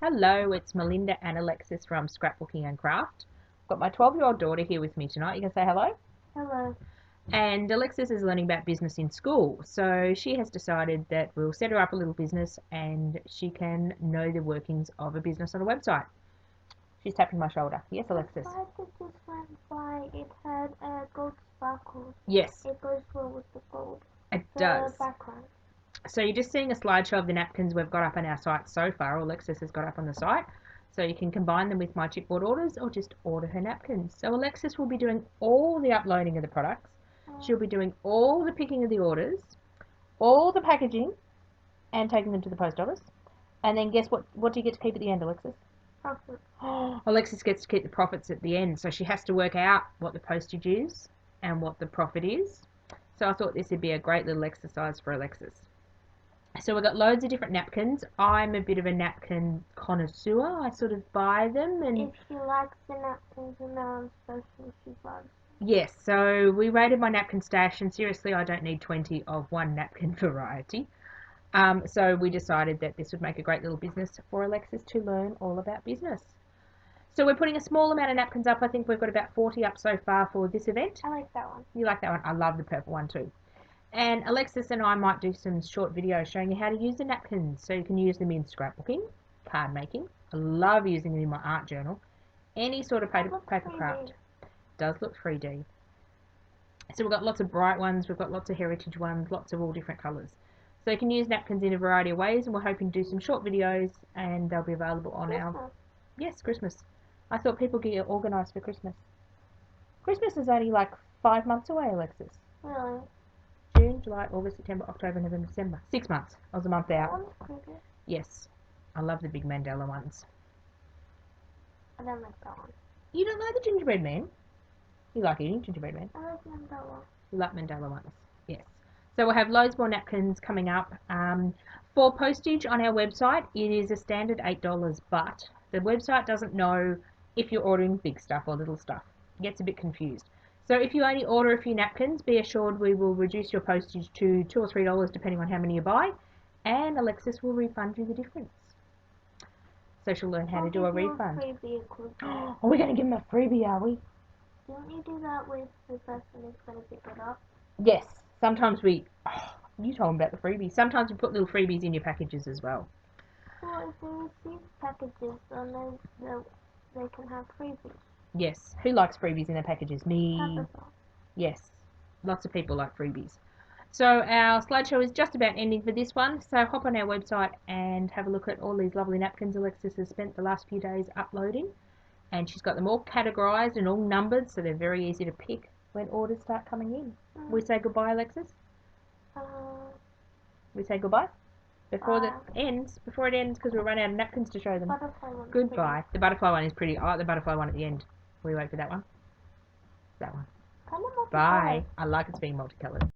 Hello, it's Melinda and Alexis from Scrapbooking and Craft. I've got my 12-year-old daughter here with me tonight. You can say hello? Hello. And Alexis is learning about business in school, so she has decided that we'll set her up a little business and she can know the workings of a business on a website. She's tapping my shoulder. Yes, Alexis? The slide that just went by, it had gold sparkles. Yes, It goes well with the gold. it The does. background. So you're just seeing a slideshow of the napkins we've got up on our site so far, or Alexis has got up on the site. So you can combine them with my chipboard orders or just order her napkins. So Alexis will be doing all the uploading of the products. She'll be doing all the picking of the orders, all the packaging, and taking them to the post office. And then guess what? What do you get to keep at the end, Alexis? Profit. Alexis gets to keep the profits at the end. So she has to work out what the postage is and what the profit is. So I thought this would be a great little exercise for Alexis. So we've got loads of different napkins. I'm a bit of a napkin connoisseur. I sort of buy them and If she likes the napkins and they're on special, she buys. yes, so we raided my napkin stash and seriously I don't need 20 of one napkin variety. So we decided that this would make a great little business for Alexis to learn all about business. So we're putting a small amount of napkins up. I think we've got about 40 up so far for this event. I like that one. You like that one? I love the purple one too. And Alexis and I might do some short videos showing you how to use the napkins. So you can use them in scrapbooking, card making. I love using them in my art journal. Any sort of paper craft. Does look 3D. So we've got lots of bright ones, we've got lots of heritage ones, lots of all different colours. So you can use napkins in a variety of ways, and we're hoping to do some short videos and they'll be available on our... Yes, Christmas. I thought people get organised for Christmas. Christmas is only like 5 months away, Alexis. Really? June, July, August, September, October, November, December. 6 months. I was a month out. That one's pretty. Yes. I love the big mandala ones. I don't like that one. You don't like the gingerbread man? You like eating gingerbread man? I like mandala. You like mandala ones? Yes. So we'll have loads more napkins coming up. For postage on our website, it is a standard $8, but the website doesn't know if you're ordering big stuff or little stuff. It gets a bit confused. So if you only order a few napkins, be assured we will reduce your postage to $2 or $3 depending on how many you buy, and Alexis will refund you the difference. So she'll learn how to do a refund. Are we going to give them a freebie, are we? Don't you do that with the person who's going to pick it up? Yes. Sometimes we... Oh, you told them about the freebies. Sometimes we put little freebies in your packages as well. Well, if they receive packages, then they can have freebies. Yes. Who likes freebies in their packages? Me. Tabitha. Yes. Lots of people like freebies. So our slideshow is just about ending for this one. So hop on our website and have a look at all these lovely napkins Alexis has spent the last few days uploading. And she's got them all categorised and all numbered, so they're very easy to pick when orders start coming in. We say goodbye, Alexis? We say goodbye? Before it ends, because we'll run out of napkins to show them. Goodbye. The butterfly one is pretty. I like the butterfly one at the end. Will you wait for that one? That one. Bye. I like it's being multicoloured.